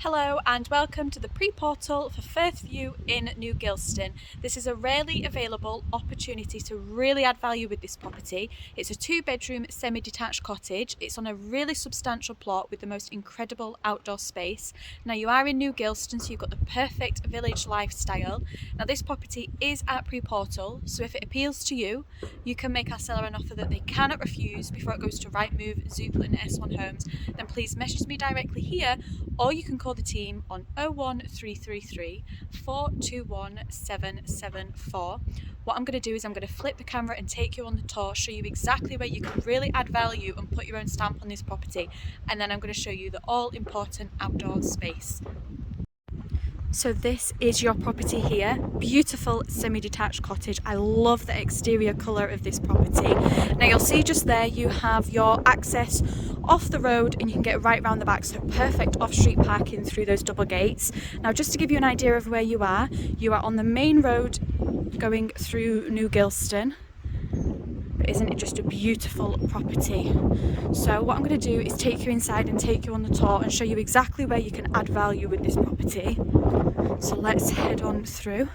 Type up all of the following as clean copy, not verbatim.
Hello and welcome to the pre-portal for Firth View in New Gilston. This is a rarely available opportunity to really add value with this property. It's a 2-bedroom semi-detached cottage. It's on a really substantial plot with the most incredible outdoor space. Now you are in New Gilston, so you've got the perfect village lifestyle. Now this property is at pre-portal, so if it appeals to you, you can make our seller an offer that they cannot refuse before it goes to Rightmove, Zoopla and S1 Homes. Then please message me directly here, or you can call the team on 01333 421 774. What I'm going to do is I'm going to flip the camera and take you on the tour, show you exactly where you can really add value and put your own stamp on this property, and then I'm going to show you the all important outdoor space. So this is your property here, beautiful semi-detached cottage. I love the exterior colour of this property. Now you'll see just there you have your access off the road and you can get right round the back, so perfect off-street parking through those double gates. Now just to give you an idea of where you are on the main road going through New Gilston. But isn't it just a beautiful property? So what I'm going to do is take you inside and take you on the tour and show you exactly where you can add value with this property. So let's head on through.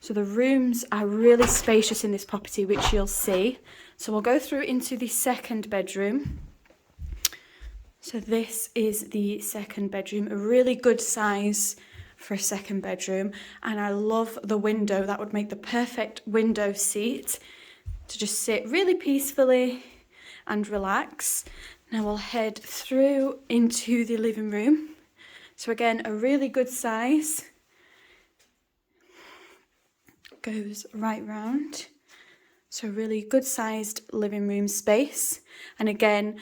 So the rooms are really spacious in this property, which you'll see. So we'll go through into the second bedroom. So this is the second bedroom, a really good size for a second bedroom, and I love the window. That would make the perfect window seat to just sit really peacefully and relax. Now we'll head through into the living room. So again, a really good size. Goes right round. So a really good sized living room space, and again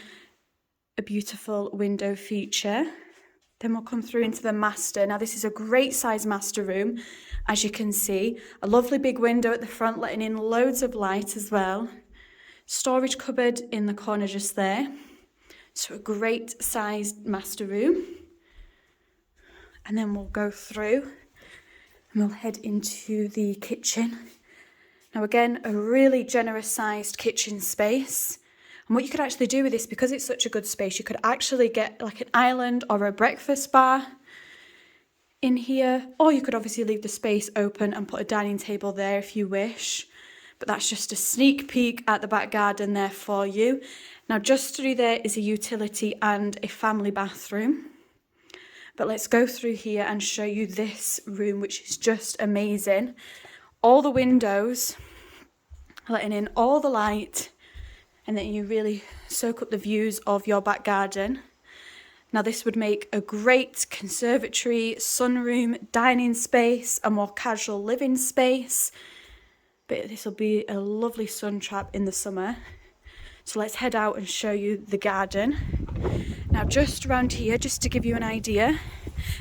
a beautiful window feature. Then we'll come through into the master. Now this is a great size master room, as you can see. A lovely big window at the front letting in loads of light as well. Storage cupboard in the corner just there. So a great sized master room. And then we'll go through and we'll head into the kitchen. Now again, a really generous sized kitchen space. And what you could actually do with this, because it's such a good space, you could actually get like an island or a breakfast bar in here, or you could obviously leave the space open and put a dining table there if you wish. But that's just a sneak peek at the back garden there for you. Now just through there is a utility and a family bathroom. But let's go through here and show you this room, which is just amazing. All the windows, letting in all the light, and then you really soak up the views of your back garden. Now this would make a great conservatory, sunroom, dining space, a more casual living space. But this will be a lovely sun trap in the summer. So let's head out and show you the garden. Now just around here, just to give you an idea,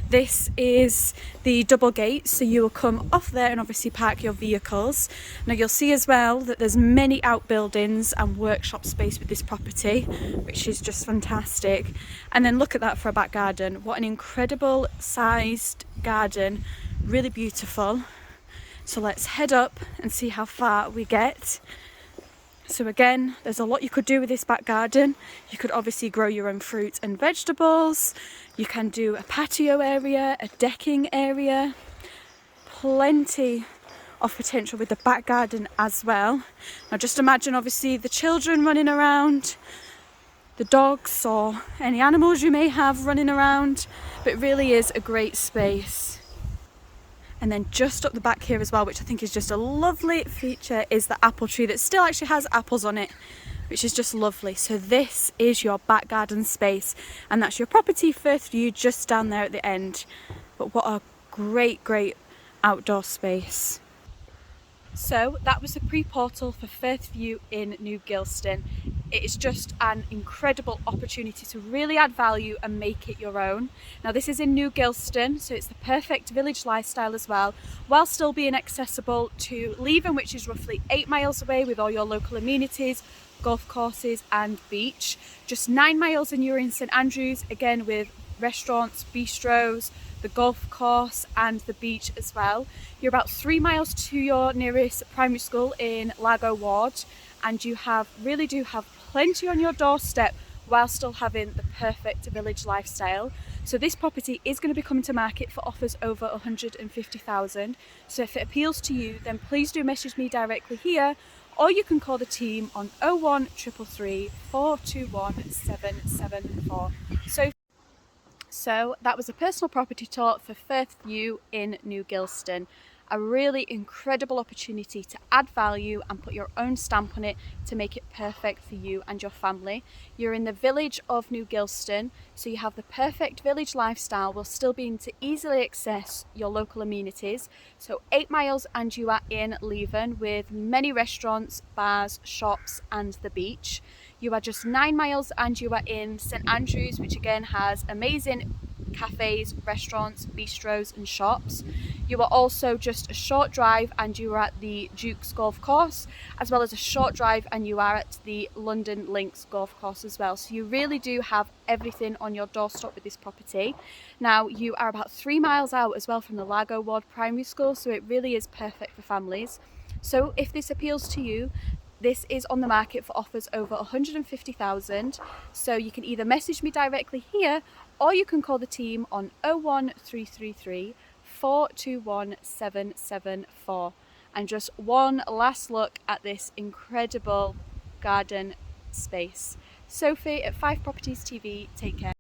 this is the double gate, so you will come off there and obviously park your vehicles. Now you'll see as well that there's many outbuildings and workshop space with this property, which is just fantastic. And then look at that for a back garden. What an incredible sized garden, really beautiful. So let's head up and see how far we get. So again, there's a lot you could do with this back garden. You could obviously grow your own fruit and vegetables. You can do a patio area, a decking area. Plenty of potential with the back garden as well. Now just imagine obviously the children running around, the dogs or any animals you may have running around, but it really is a great space. And then just up the back here as well, which I think is just a lovely feature, is the apple tree that still actually has apples on it, which is just lovely. So this is your back garden space, and that's your property Firth View just down there at the end. But what a great, great outdoor space. So that was the pre-portal for Firth View in New Gilston. It is just an incredible opportunity to really add value and make it your own. Now this is in New Gilston, so it's the perfect village lifestyle as well, while still being accessible to Leven, which is roughly 8 miles away with all your local amenities, golf courses and beach. Just 9 miles and you're in St Andrews, again with restaurants, bistros, the golf course and the beach as well. You're about 3 miles to your nearest primary school in Lago Ward, and you really do have plenty on your doorstep while still having the perfect village lifestyle. So this property is going to be coming to market for offers over 150,000. So if it appeals to you, then please do message me directly here, or you can call the team on 01333 421 774. So that was a personal property tour for Firth View in New Gilston. A really incredible opportunity to add value and put your own stamp on it to make it perfect for you and your family. You're in the village of New Gilston, so you have the perfect village lifestyle while still being to easily access your local amenities. So 8 miles and you are in Leven with many restaurants, bars, shops and the beach. You are just 9 miles and you are in St Andrews, which again has amazing cafes, restaurants, bistros and shops. You are also just a short drive and you are at the Duke's Golf Course, as well as a short drive and you are at the London Links Golf Course as well. So you really do have everything on your doorstep with this property. Now you are about 3 miles out as well from the Largo Ward Primary School, so it really is perfect for families. So if this appeals to you, this is on the market for offers over 150,000. So you can either message me directly here, or you can call the team on 01333 421 774. And just one last look at this incredible garden space. Sophie at Fife Properties TV, take care.